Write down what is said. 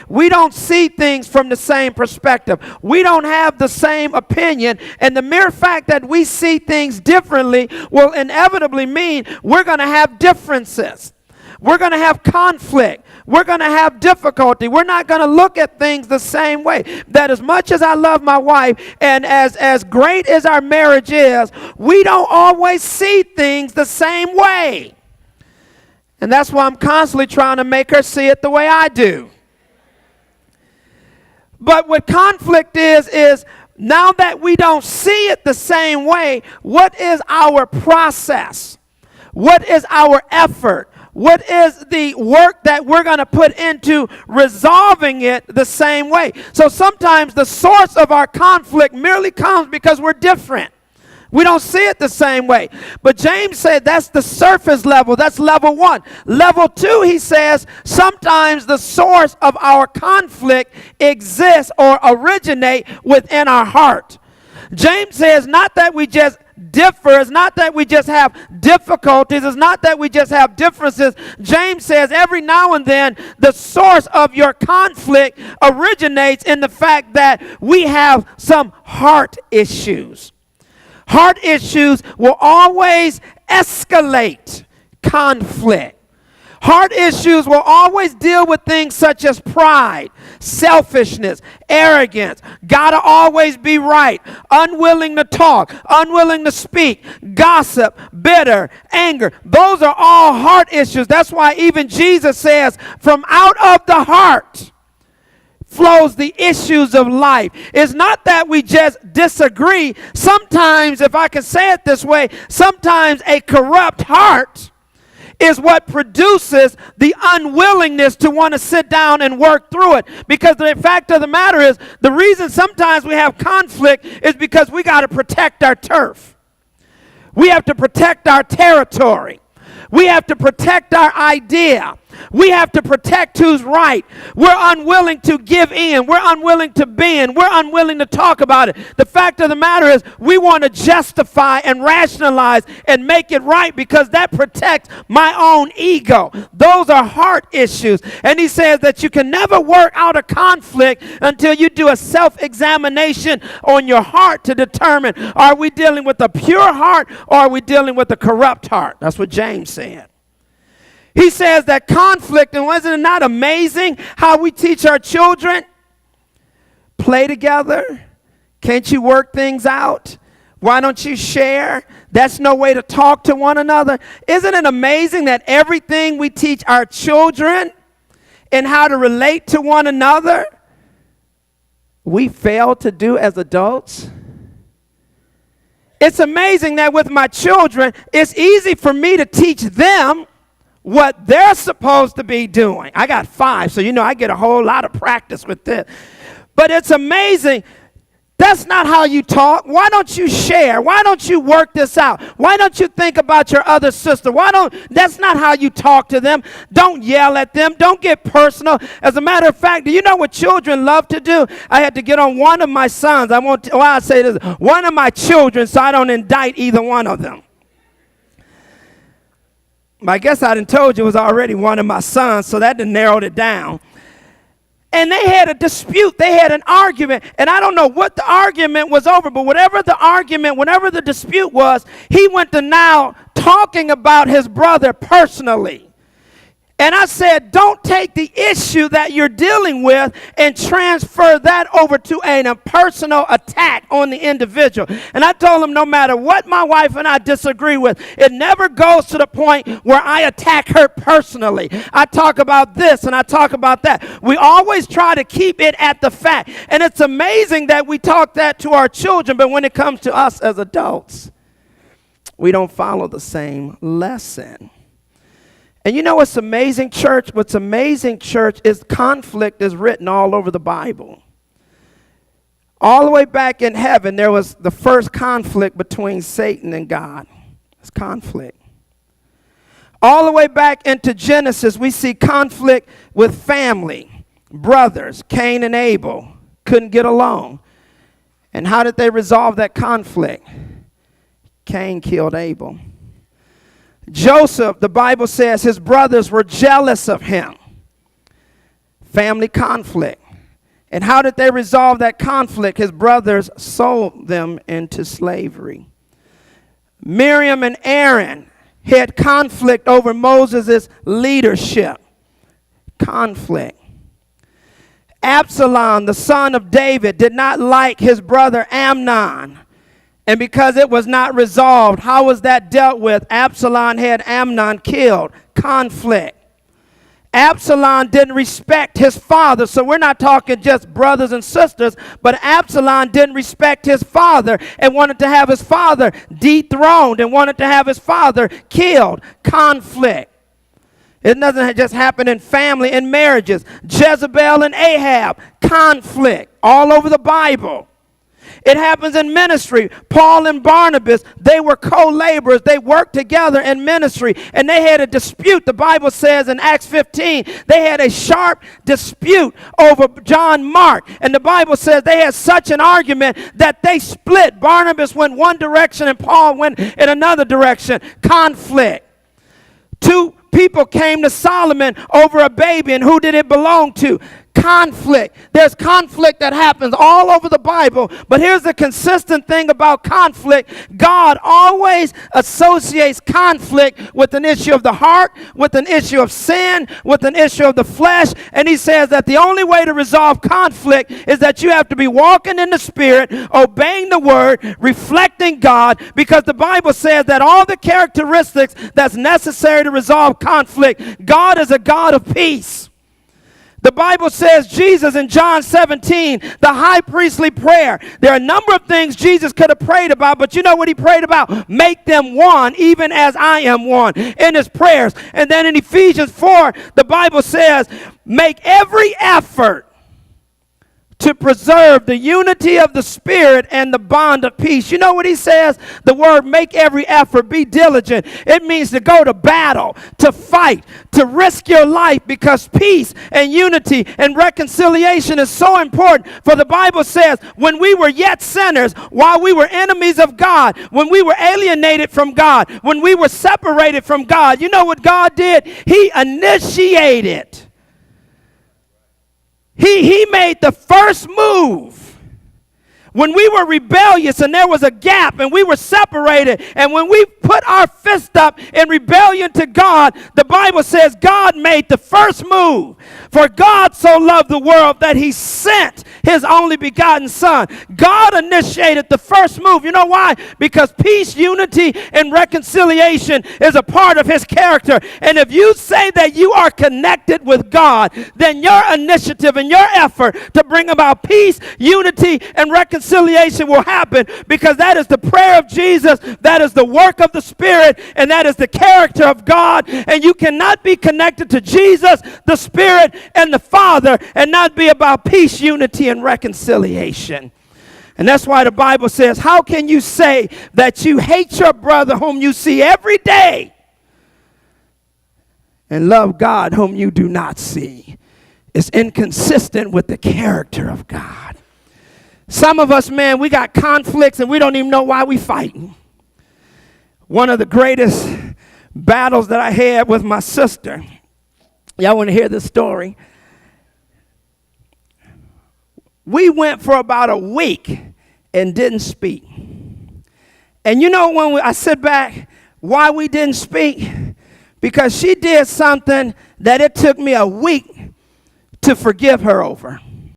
We don't see things from the same perspective. We don't have the same opinion. And the mere fact that we see things differently will inevitably mean we're going to have differences. We're going to have conflict. We're going to have difficulty. We're not going to look at things the same way. That as much as I love my wife and as great as our marriage is, we don't always see things the same way. And that's why I'm constantly trying to make her see it the way I do. But what conflict is now that we don't see it the same way, what is our process? What is our effort? What is the work that we're going to put into resolving it the same way? So sometimes the source of our conflict merely comes because we're different. We don't see it the same way. But James said that's the surface level. That's level 1. Level 2, he says, sometimes the source of our conflict exists or originate within our heart. James says not that we just differ. It's not that we just have difficulties. It's not that we just have differences. James says every now and then the source of your conflict originates in the fact that we have some heart issues. Heart issues will always escalate conflict. Heart issues will always deal with things such as pride, selfishness, arrogance, gotta always be right, unwilling to talk, unwilling to speak, gossip, bitter, anger. Those are all heart issues. That's why even Jesus says, from out of the heart flows the issues of life. It's not that we just disagree. Sometimes, if I can say it this way, sometimes a corrupt heart is what produces the unwillingness to want to sit down and work through it. Because the fact of the matter is, the reason sometimes we have conflict is because we got to protect our turf. We have to protect our territory. We have to protect our idea. We have to protect who's right. We're unwilling to give in. We're unwilling to bend. We're unwilling to talk about it. The fact of the matter is we want to justify and rationalize and make it right because that protects my own ego. Those are heart issues. And he says that you can never work out a conflict until you do a self-examination on your heart to determine, are we dealing with a pure heart or are we dealing with a corrupt heart? That's what James said. He says that conflict, and wasn't it not amazing how we teach our children? Play together. Can't you work things out? Why don't you share? That's no way to talk to one another. Isn't it amazing that everything we teach our children and how to relate to one another, we fail to do as adults? It's amazing that with my children, it's easy for me to teach them what they're supposed to be doing. I got 5, so I get a whole lot of practice with this. But it's amazing. That's not how you talk. Why don't you share? Why don't you work this out? Why don't you think about your other sister? That's not how you talk to them. Don't yell at them. Don't get personal. As a matter of fact, do you know what children love to do? I had to get on one of my sons. I'll say this, one of my children, so I don't indict either one of them. I guess I done told you it was already one of my sons, so that done narrowed it down. And they had a dispute. They had an argument. And I don't know what the argument was over, but whatever the dispute was, he went to now talking about his brother personally. And I said, don't take the issue that you're dealing with and transfer that over to a personal attack on the individual. And I told him no matter what my wife and I disagree with, it never goes to the point where I attack her personally. I talk about this and I talk about that. We always try to keep it at the fact. And it's amazing that we talk that to our children, but when it comes to us as adults, we don't follow the same lesson. And you know what's amazing, church? What's amazing, church, is conflict is written all over the Bible. All the way back in heaven, there was the first conflict between Satan and God. It's conflict. All the way back into Genesis, we see conflict with family, brothers, Cain and Abel, couldn't get along. And how did they resolve that conflict? Cain killed Abel. Joseph, the Bible says his brothers were jealous of him. Family conflict. And how did they resolve that conflict? His brothers sold them into slavery. Miriam and Aaron had conflict over Moses' leadership. Conflict. Absalom, the son of David, did not like his brother Amnon. And because it was not resolved, how was that dealt with? Absalom had Amnon killed. Conflict. Absalom didn't respect his father. So we're not talking just brothers and sisters, but Absalom didn't respect his father and wanted to have his father dethroned and wanted to have his father killed. Conflict. It doesn't just happen in family, in marriages. Jezebel and Ahab. Conflict. All over the Bible. It happens in ministry. Paul and Barnabas, they were co-laborers. They worked together in ministry, and they had a dispute. The Bible says in Acts 15, they had a sharp dispute over John Mark. And the Bible says they had such an argument that they split. Barnabas went one direction, and Paul went in another direction. Conflict. Two people came to Solomon over a baby, and who did it belong to? Conflict. There's conflict that happens all over the Bible, but here's the consistent thing about conflict. God always associates conflict with an issue of the heart, with an issue of sin, with an issue of the flesh, and he says that the only way to resolve conflict is that you have to be walking in the Spirit, obeying the Word, reflecting God, because the Bible says that all the characteristics that's necessary to resolve conflict, God is a God of peace. The Bible says Jesus in John 17, the high priestly prayer. There are a number of things Jesus could have prayed about, but you know what he prayed about? Make them one, even as I am one, in his prayers. And then in Ephesians 4, the Bible says, make every effort to preserve the unity of the Spirit and the bond of peace. You know what he says? The word make every effort, be diligent. It means to go to battle, to fight, to risk your life, because peace and unity and reconciliation is so important. For the Bible says, when we were yet sinners, while we were enemies of God, when we were alienated from God, when we were separated from God, you know what God did? He initiated. He made the first move. When we were rebellious and there was a gap and we were separated, and when we put our fist up in rebellion to God, the Bible says God made the first move. For God so loved the world that he sent his only begotten son. God initiated the first move. You know why? Because peace, unity, and reconciliation is a part of his character. And if you say that you are connected with God, then your initiative and your effort to bring about peace, unity, and reconciliation will happen, because that is the prayer of Jesus, that is the work of the Spirit, and that is the character of God. And you cannot be connected to Jesus, the Spirit, and the Father and not be about peace, unity, and reconciliation. And that's why the Bible says, how can you say that you hate your brother whom you see every day and love God whom you do not see? It's inconsistent with the character of God. Some of us, man, we got conflicts and we don't even know why we fighting. One of the greatest battles that I had with my sister, y'all want to hear this story? We went for about a week and didn't speak. And you know, when I sit back, why we didn't speak? Because she did something that it took me a week to forgive her over.